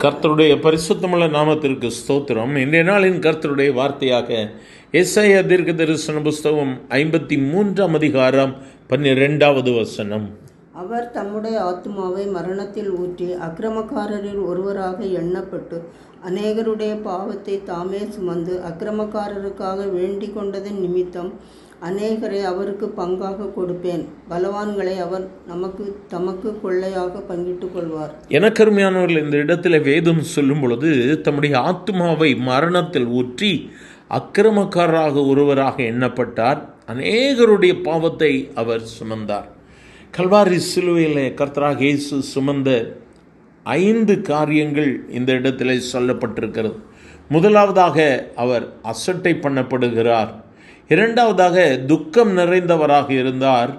கர்த்தருடைய பரிசுத்தமுள்ள நாமத்திற்கு ஸ்தோத்திரம். இன்றைய நாளின் கர்த்தருடைய வார்த்தையாக எசாயா தீர்க்கதரிசன புஸ்தகம் 53ஆம் அதிகாரம் 12வது வசனம். அவர் தம்முடைய ஆத்துமாவை மரணத்தில் ஊற்றி அக்கிரமக்காரரில் ஒருவராக எண்ணப்பட்டு அநேகருடைய பாவத்தை தாமே சுமந்து அக்கிரமக்காரருக்காக வேண்டிக் கொண்டதன் நிமித்தம் அநேகரை அவருக்கு பங்காக கொடுப்பேன், பலவான்களை அவர் தமக்கு கொள்ளையாக பங்கிட்டுக் கொள்வார். எனக்கருமையானவர்கள், இந்த இடத்துல வேதம் சொல்லும் பொழுது தம்முடைய ஆத்துமாவை மரணத்தில் ஊற்றி அக்கிரமக்காரராக ஒருவராக எண்ணப்பட்டார், அநேகருடைய பாவத்தை அவர் சுமந்தார். கல்வாரி சிலுவையில் கர்த்தராகிய இயேசு சுமந்த 5 காரியங்கள் இந்த இடத்திலே சொல்லப்பட்டிருக்கிறது. முதலாவதாக அவர் அசட்டை பண்ணப்படுகிறார். இரண்டாவதாக துக்கம் நிறைந்தவராக இருந்தார்.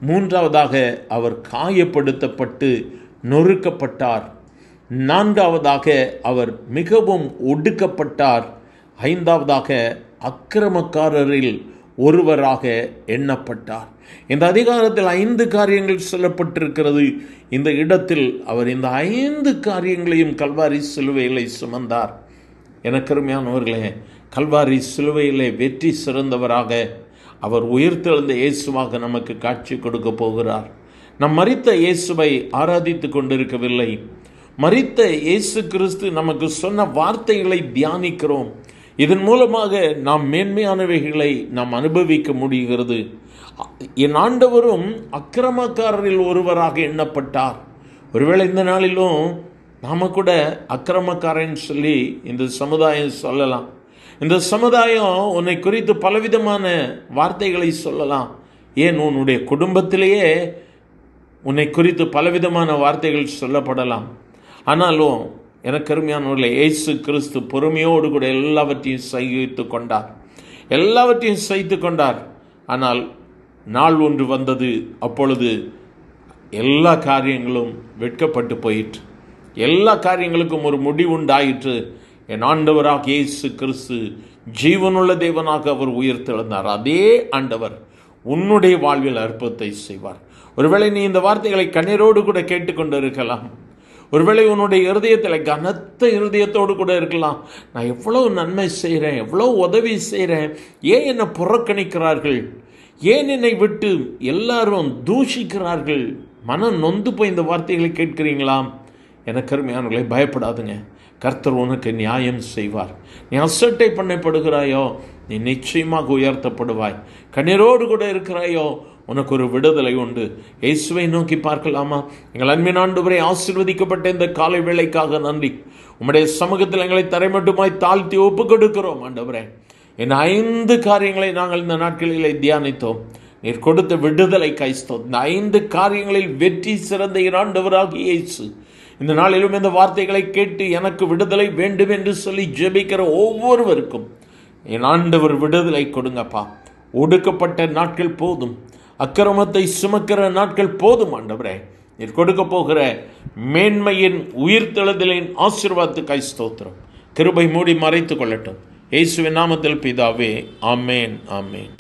மூன்றாவதாக அவர் காயப்படுத்தப்பட்டு நொறுக்கப்பட்டார். நான்காவதாக அவர் மிகவும் ஒடுக்கப்பட்டார். ஐந்தாவதாக அக்கிரமக்காரரில் ஒருவராக எண்ணப்பட்டார். இந்த அதிகாரத்தில் 5 காரியங்கள் சொல்லப்பட்டிருக்கிறது. இந்த இடத்தில் அவர் இந்த 5 காரியங்களையும் கல்வாரி சிலுவையிலே சுமந்தார். எனக்கருமையானவர்களே, கல்வாரி சிலுவையிலே வெற்றி சிறந்தவராக அவர் உயிர்த்தெழுந்த இயேசுவாக நமக்கு காட்சி கொடுக்க போகிறார். நம் மரித்த இயேசுவை ஆராதித்து கொண்டிருக்கவில்லை. மரித்த இயேசு கிறிஸ்து நமக்கு சொன்ன வார்த்தைகளை தியானிக்கிறோம். இதன் மூலமாக நாம் மேன்மையானவைகளை நாம் அனுபவிக்க முடிகிறது. என் ஆண்டவரும் அக்கிரமக்காரரில் ஒருவராக எண்ணப்பட்டார். ஒருவேளை இந்த நாளிலும் நாம் கூட அக்கிரமக்காரன் சொல்லி இந்த சமுதாயம் சொல்லலாம். இந்த சமுதாயம் உன்னை குறித்து பலவிதமான வார்த்தைகளை சொல்லலாம். ஏன் உன்னுடைய குடும்பத்திலேயே உன்னை குறித்து பலவிதமான வார்த்தைகள் சொல்லப்படலாம். ஆனாலும் எனக்கு அருமையானவர்களே, இயேசு கிறிஸ்து பொறுமையோடு கூட எல்லாவற்றையும் சகித்து கொண்டார். ஆனால் நாள் ஒன்று வந்தது. அப்பொழுது எல்லா காரியங்களும் வெட்கப்பட்டு போயிற்று. எல்லா காரியங்களுக்கும் ஒரு முடிவுண்டாயிற்று. என் ஆண்டவராக இயேசு கிறிஸ்து ஜீவனுள்ள தேவனாக அவர் உயிர்த்தெழுந்தார். அதே ஆண்டவர் உன்னுடைய வாழ்வில் அற்புதத்தை செய்வார். ஒருவேளை நீ இந்த வார்த்தைகளை கண்ணீரோடு கூட கேட்டுக்கொண்டு இருக்கலாம். ஒருவேளை உன்னுடைய இருதயத்தில் கனத்த இருதயத்தோடு கூட இருக்கலாம். நான் எவ்வளோ நன்மை செய்கிறேன், எவ்வளோ உதவி செய்கிறேன், ஏன் என்னை புறக்கணிக்கிறார்கள், ஏன் என்னை விட்டு எல்லாரும் தூஷிக்கிறார்கள், மனம் நொந்து போய் இந்த வார்த்தைகளை கேட்கிறீங்களா? எனக்கு அருமையானவர்களே, பயப்படாதுங்க. கர்த்தர் உனக்கு நியாயம் செய்வார். நீ அசட்டை பண்ணப்படுகிறாயோ, நீ நிச்சயமாக உயர்த்தப்படுவாய். கண்ணீரோடு கூட இருக்கிறாயோ, உனக்கு ஒரு விடுதலை உண்டு. இயேசுவை நோக்கி பார்க்கலாமா? எங்கள் அன்பின் ஆண்டவரே, ஆசீர்வதிக்கப்பட்ட இந்த காலை வேளைக்காக நன்றி. உம்முடைய சமூகத்தில் எங்களை தரைமட்டுமாய் தாழ்த்தி ஒப்பு கொடுக்கிறோம். ஆண்டவரே, என் 5 காரியங்களை நாங்கள் இந்த நாட்களிலே தியானித்தோம். நீர் கொடுத்த விடுதலை கைஸ்தோம். இந்த 5 காரியங்களில் வெற்றி சிறந்த ஆண்டவராகிய இயேசு இந்த நாளிலும் இந்த வார்த்தைகளை கேட்டு எனக்கு விடுதலை வேண்டும் என்று சொல்லி ஜெபிக்கிற ஒவ்வொருவருக்கும் என் ஆண்டவர் விடுதலை கொடுங்கப்பா. ஒடுக்கப்பட்ட நாட்கள் போதும், அக்கிரமத்தை சுமக்கிற நாட்கள் போதும். ஆண்டவரே, நீர் கொடுக்க போகிற மேன்மையின் உயிர்த்தெழுதலின் ஆசீர்வாதத்துக்காய் ஸ்தோத்திரம். கிருபை மூடி மறைத்து கொள்ளட்டும். இயேசுவின் நாமத்தில் பிதாவே, ஆமேன், ஆமேன்.